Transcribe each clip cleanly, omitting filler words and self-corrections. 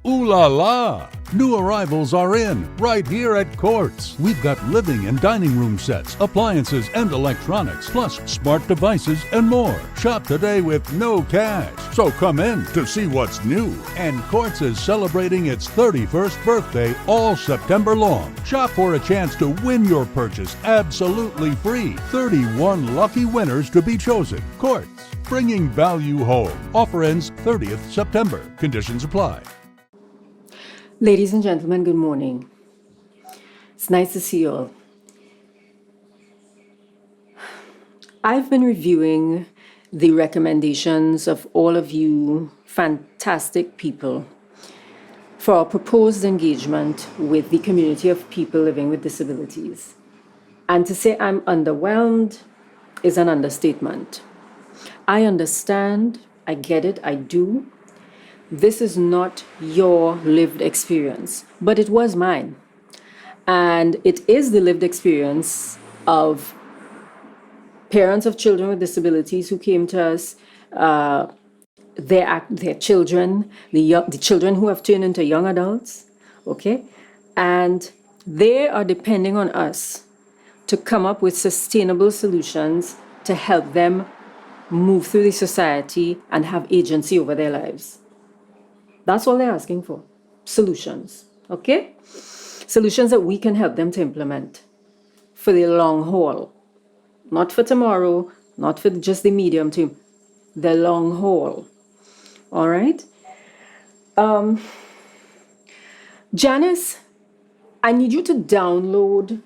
Ooh la la! New arrivals are in, right here at Courts. We've got living and dining room sets, appliances and electronics, plus smart devices and more. Shop today with no cash. So come in to see what's new. And Courts is celebrating its 31st birthday all September long. Shop for a chance to win your purchase absolutely free. 31 lucky winners to be chosen. Courts, bringing value home. Offer ends 30th September. Conditions apply. Ladies and gentlemen, good morning. It's nice to see you all. I've been reviewing the recommendations of all of you fantastic people for our proposed engagement with the community of people living with disabilities. And to say I'm underwhelmed is an understatement. I understand, I get it, I do. This is not your lived experience, but it was mine. And it is the lived experience of parents of children with disabilities who came to us, their children, the children who have turned into young adults, okay? And they are depending on us to come up with sustainable solutions to help them move through the society and have agency over their lives. That's all they're asking for, solutions, okay? Solutions that we can help them to implement for the long haul, not for tomorrow, not for just the medium term, the long haul, all right? Janice, I need you to download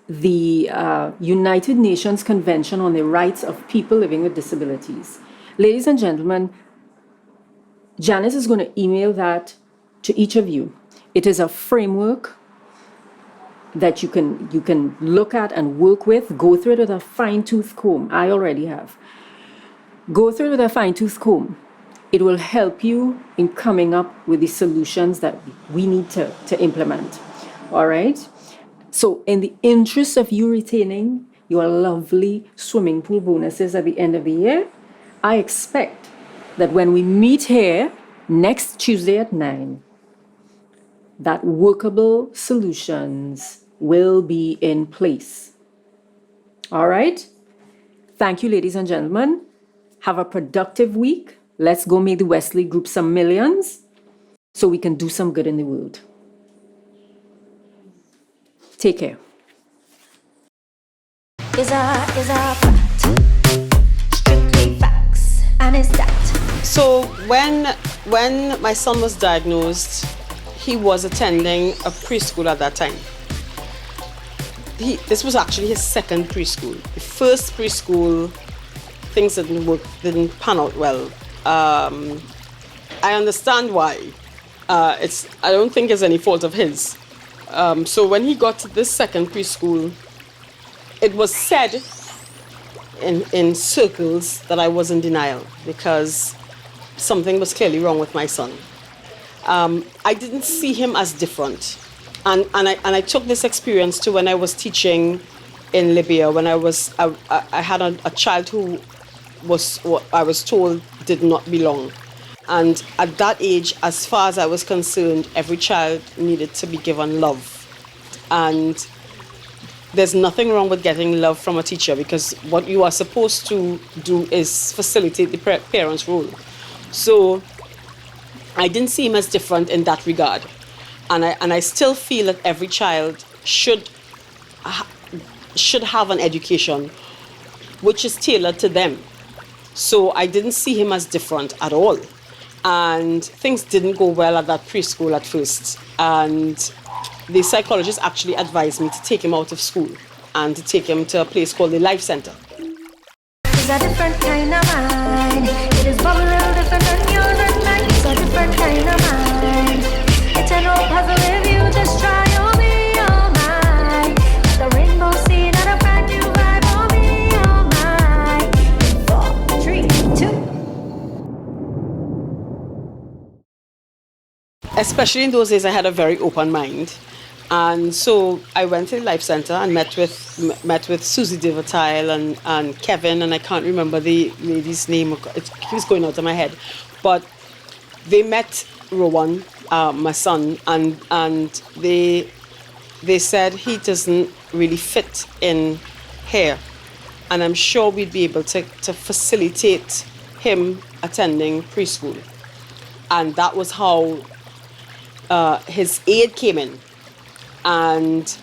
the United Nations Convention on the Rights of People Living with Disabilities. Ladies and gentlemen, Janice is going to email that to each of you. It is a framework that you can look at and work with. Go through it with a fine-tooth comb. I already have. Go through it with a fine-tooth comb. It will help you in coming up with the solutions that we need to implement. All right? So in the interest of you retaining your lovely swimming pool bonuses at the end of the year, I expect that when we meet here next Tuesday at 9, that workable solutions will be in place. All right? Thank you, ladies and gentlemen. Have a productive week. Let's go make the Westerly Group some millions so we can do some good in the world. Take care. Is a fact, strictly facts, and is that. So when my son was diagnosed, he was attending a preschool at that time. This was actually his second preschool. The first preschool, things didn't pan out well. I understand why. I don't think it's any fault of his. So when he got to this second preschool, it was said in circles that I was in denial because something was clearly wrong with my son. I didn't see him as different. And I took this experience to when I was teaching in Libya, when I had a child who was, what I was told, did not belong. And at that age, as far as I was concerned, every child needed to be given love. And there's nothing wrong with getting love from a teacher because what you are supposed to do is facilitate the parent's role. So I didn't see him as different in that regard. And I still feel that every child should have an education which is tailored to them. So I didn't see him as different at all. And things didn't go well at that preschool at first. And the psychologist actually advised me to take him out of school and to take him to a place called the Life Center. It's a different kind of mind. It is a little different than yours and mine. It's a different kind of mind. It's an old puzzle if you just try, you'll be all mine. The rainbow scene and a brand new vibe, will be all mine. 4, 3, 2. Especially in those days, I had a very open mind. And so I went to the Life Center and met with Susie DeVertile and Kevin, and I can't remember the lady's name. It keeps going out of my head. But they met Rowan, my son, and they said he doesn't really fit in here, and I'm sure we'd be able to facilitate him attending preschool. And that was how his aide came in, and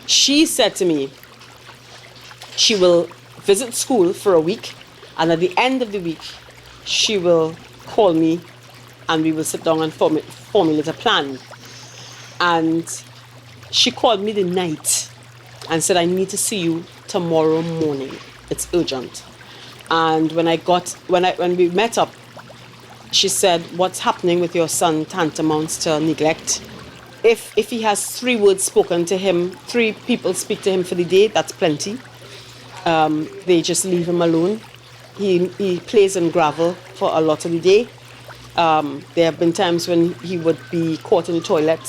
she said to me she will visit school for a week, and at the end of the week she will call me and we will sit down and formulate a plan. And she called me the night and said, I need to see you tomorrow morning. It's urgent. And when we met up, she said, what's happening with your son tantamounts to neglect. If he has 3 words spoken to him, 3 people speak to him for the day, that's plenty. They just leave him alone. He plays in gravel for a lot of the day. There have been times when he would be caught in the toilet,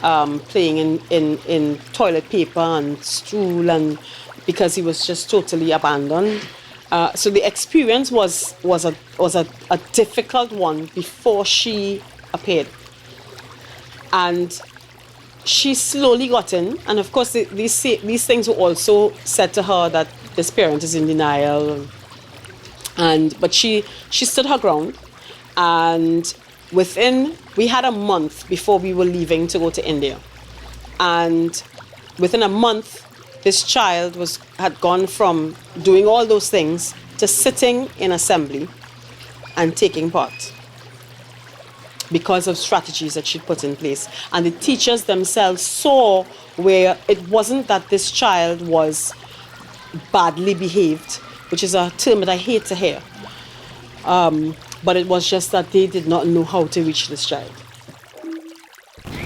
playing in toilet paper and stool, and because he was just totally abandoned. So the experience was a difficult one before she appeared, and she slowly got in. And of course, these things were also said to her that this parent is in denial, but she stood her ground. And we had a month before we were leaving to go to India. And within a month, this child had gone from doing all those things to sitting in assembly and taking part because of strategies that she'd put in place. And the teachers themselves saw where it wasn't that this child was badly behaved, which is a term that I hate to hear. But it was just that they did not know how to reach this child.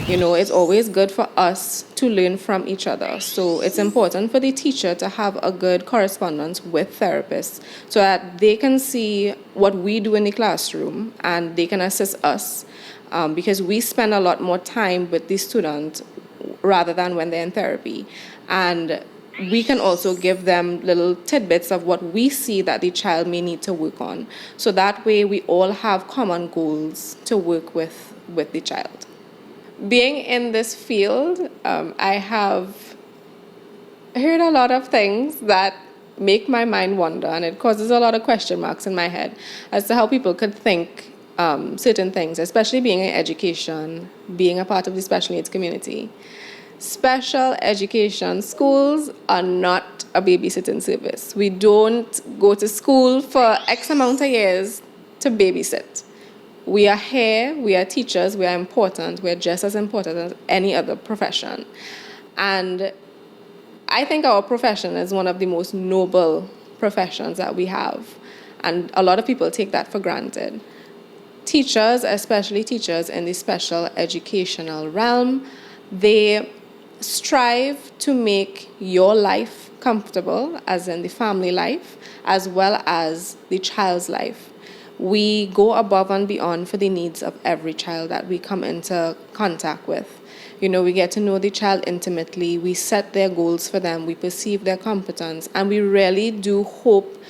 You know, it's always good for us to learn from each other. So it's important for the teacher to have a good correspondence with therapists so that they can see what we do in the classroom and they can assist us, because we spend a lot more time with the student rather than when they're in therapy. And we can also give them little tidbits of what we see that the child may need to work on. So that way we all have common goals to work with the child. Being in this field, I have heard a lot of things that make my mind wander, and it causes a lot of question marks in my head as to how people could think certain things, especially being in education, being a part of the special needs community. Special education schools are not a babysitting service. We don't go to school for X amount of years to babysit. We are here, we are teachers, we are important, we're just as important as any other profession. And I think our profession is one of the most noble professions that we have. And a lot of people take that for granted. Teachers, especially teachers in the special educational realm, they strive to make your life comfortable, as in the family life, as well as the child's life. We go above and beyond for the needs of every child that we come into contact with. You know, we get to know the child intimately, we set their goals for them, we perceive their competence, and we really do hope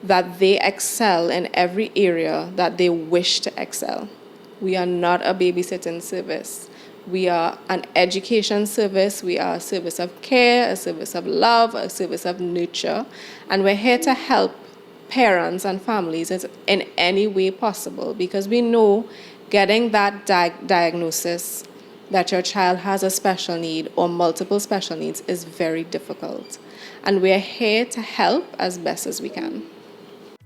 that they excel in every area that they wish to excel. We are not a babysitting service. We are an education service, we are a service of care, a service of love, a service of nurture, and we're here to help parents and families in any way possible, because we know getting that diagnosis that your child has a special need or multiple special needs is very difficult. And we're here to help as best as we can.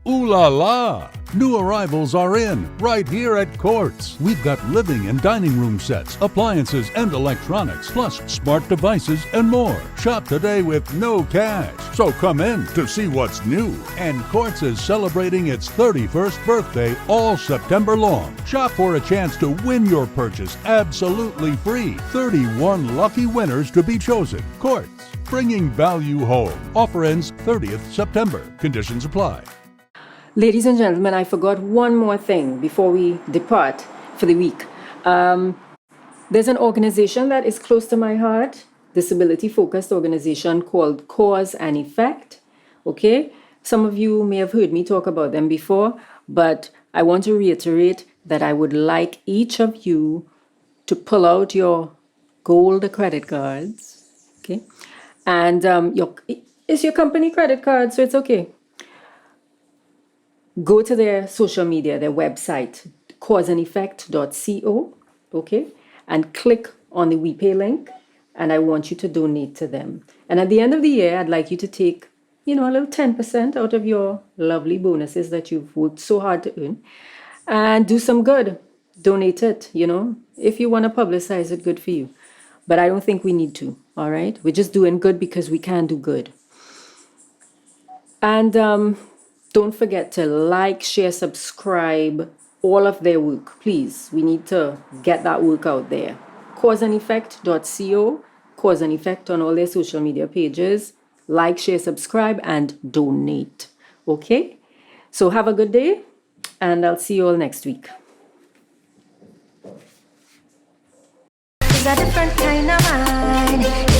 Ooh la la! New arrivals are in, right here at Courts. We've got living and dining room sets, appliances and electronics, plus smart devices and more. Shop today with no cash. So come in to see what's new. And Courts is celebrating its 31st birthday all September long. Shop for a chance to win your purchase absolutely free. 31 lucky winners to be chosen. Courts, bringing value home. Offer ends 30th September. Conditions apply. Ladies and gentlemen, I forgot one more thing before we depart for the week. There's an organization that is close to my heart, disability-focused organization called Cause and Effect. Okay? Some of you may have heard me talk about them before, but I want to reiterate that I would like each of you to pull out your gold credit cards, okay? And it's your company credit card, so it's okay. Go to their social media, their website, causeandeffect.co, okay? And click on the WePay link, and I want you to donate to them. And at the end of the year, I'd like you to take, a little 10% out of your lovely bonuses that you've worked so hard to earn and do some good. Donate it, If you want to publicize it, good for you. But I don't think we need to, all right? We're just doing good because we can do good. And don't forget to like, share, subscribe, all of their work, please. We need to get that work out there. Causeandeffect.co, Cause and Effect on all their social media pages. Like, share, subscribe, and donate. Okay? So have a good day, and I'll see you all next week. It's a different kind of mind.